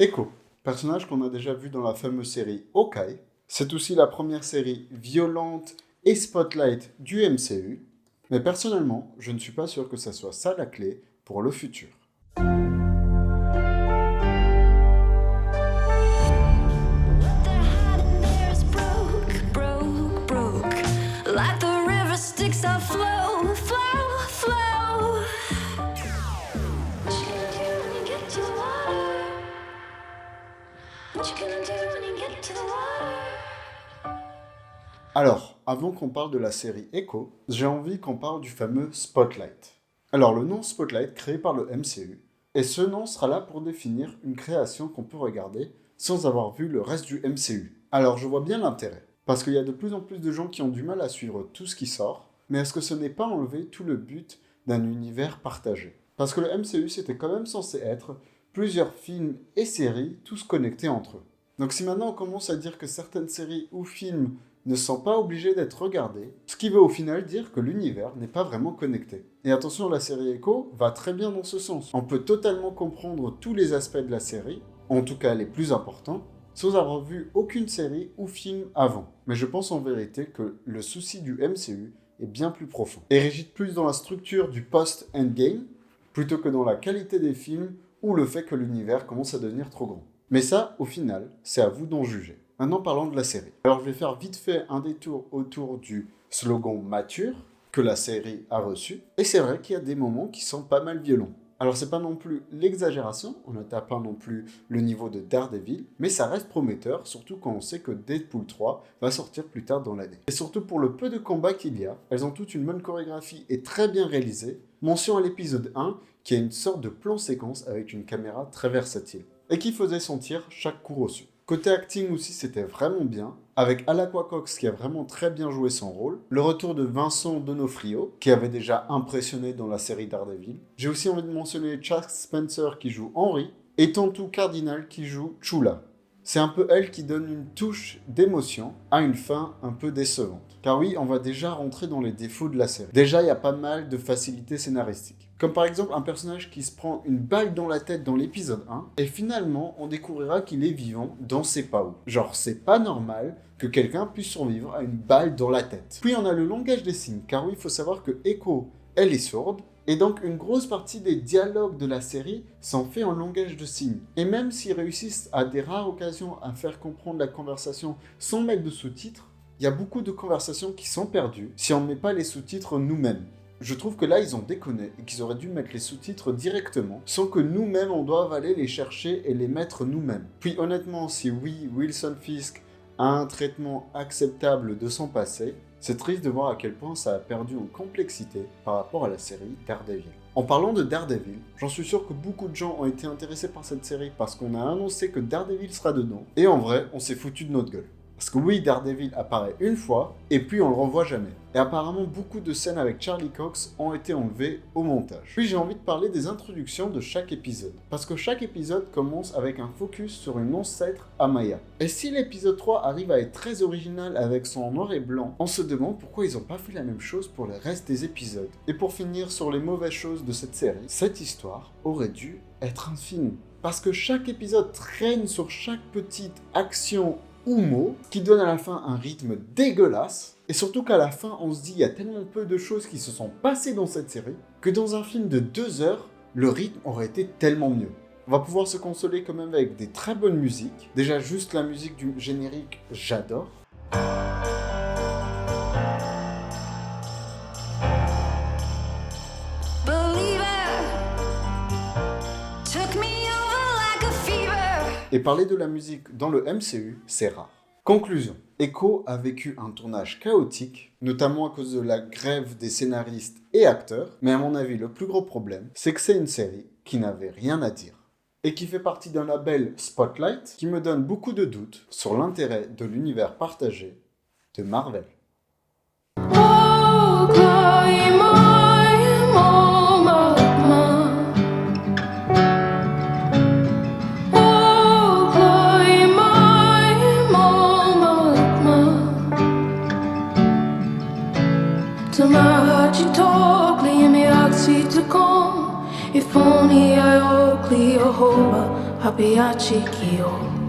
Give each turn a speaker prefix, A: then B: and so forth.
A: Echo, personnage qu'on a déjà vu dans la fameuse série Hawkeye. C'est aussi la première série violente et spotlight du MCU. Mais personnellement, je ne suis pas sûr que ça soit ça la clé pour le futur. Alors, avant qu'on parle de la série Echo, j'ai envie qu'on parle du fameux Spotlight. Alors, le nom Spotlight, créé par le MCU, et ce nom sera là pour définir une création qu'on peut regarder sans avoir vu le reste du MCU. Alors, je vois bien l'intérêt, parce qu'il y a de plus en plus de gens qui ont du mal à suivre tout ce qui sort, mais est-ce que ce n'est pas enlever tout le but d'un univers partagé? Parce que le MCU, c'était quand même censé être plusieurs films et séries, tous connectés entre eux. Donc si maintenant on commence à dire que certaines séries ou films ne sont pas obligés d'être regardés, ce qui veut au final dire que l'univers n'est pas vraiment connecté. Et attention, la série Echo va très bien dans ce sens. On peut totalement comprendre tous les aspects de la série, en tout cas les plus importants, sans avoir vu aucune série ou film avant. Mais je pense en vérité que le souci du MCU est bien plus profond, et réside plus dans la structure du post-endgame, plutôt que dans la qualité des films ou le fait que l'univers commence à devenir trop grand. Mais ça, au final, c'est à vous d'en juger. Maintenant, parlons de la série. Alors, je vais faire vite fait un détour autour du slogan mature que la série a reçu. Et c'est vrai qu'il y a des moments qui sont pas mal violents. Alors, c'est pas non plus l'exagération, on n'atteint pas non plus le niveau de Daredevil, mais ça reste prometteur, surtout quand on sait que Deadpool 3 va sortir plus tard dans l'année. Et surtout pour le peu de combats qu'il y a, elles ont toutes une bonne chorégraphie et très bien réalisée. Mention à l'épisode 1, qui a une sorte de plan-séquence avec une caméra très versatile, et qui faisait sentir chaque coup reçu. Côté acting aussi, c'était vraiment bien, avec Alaqua Cox qui a vraiment très bien joué son rôle, le retour de Vincent D'Onofrio, qui avait déjà impressionné dans la série Daredevil. J'ai aussi envie de mentionner Chad Spencer qui joue Henry, et Tantu Cardinal qui joue Chula. C'est un peu elle qui donne une touche d'émotion à une fin un peu décevante. Car oui, on va déjà rentrer dans les défauts de la série. Déjà, il y a pas mal de facilités scénaristiques. Comme par exemple un personnage qui se prend une balle dans la tête dans l'épisode 1, et finalement, on découvrira qu'il est vivant dans ses pas où. Genre, c'est pas normal que quelqu'un puisse survivre à une balle dans la tête. Puis on a le langage des signes, car oui, il faut savoir que Echo, elle est sourde, et donc une grosse partie des dialogues de la série sont faits en langage de signes. Et même s'ils réussissent à des rares occasions à faire comprendre la conversation sans mettre de sous-titres, il y a beaucoup de conversations qui sont perdues si on ne met pas les sous-titres nous-mêmes. Je trouve que là, ils ont déconné et qu'ils auraient dû mettre les sous-titres directement, sans que nous-mêmes, on doive aller les chercher et les mettre nous-mêmes. Puis honnêtement, si oui, Wilson Fisk a un traitement acceptable de son passé, c'est triste de voir à quel point ça a perdu en complexité par rapport à la série Daredevil. En parlant de Daredevil, j'en suis sûr que beaucoup de gens ont été intéressés par cette série parce qu'on a annoncé que Daredevil sera dedans, et en vrai, on s'est foutu de notre gueule. Parce que oui, Daredevil apparaît une fois, et puis on le revoit jamais. Et apparemment, beaucoup de scènes avec Charlie Cox ont été enlevées au montage. Puis j'ai envie de parler des introductions de chaque épisode. Parce que chaque épisode commence avec un focus sur une ancêtre Amaya. Et si l'épisode 3 arrive à être très original avec son noir et blanc, on se demande pourquoi ils n'ont pas fait la même chose pour le reste des épisodes. Et pour finir sur les mauvaises choses de cette série, cette histoire aurait dû être un film. Parce que chaque épisode traîne sur chaque petite action ou mot, qui donne à la fin un rythme dégueulasse, et surtout qu'à la fin, on se dit il y a tellement peu de choses qui se sont passées dans cette série, que dans un film de 2 heures, le rythme aurait été tellement mieux. On va pouvoir se consoler quand même avec des très bonnes musiques. Déjà, juste la musique du générique, j'adore. Et parler de la musique dans le MCU, c'est rare. Conclusion. Echo a vécu un tournage chaotique, notamment à cause de la grève des scénaristes et acteurs, mais à mon avis, le plus gros problème, c'est que c'est une série qui n'avait rien à dire. Et qui fait partie d'un label Spotlight, qui me donne beaucoup de doutes sur l'intérêt de l'univers partagé de Marvel.
B: If only I Oakley, Jehovah, Papiachi Kyo.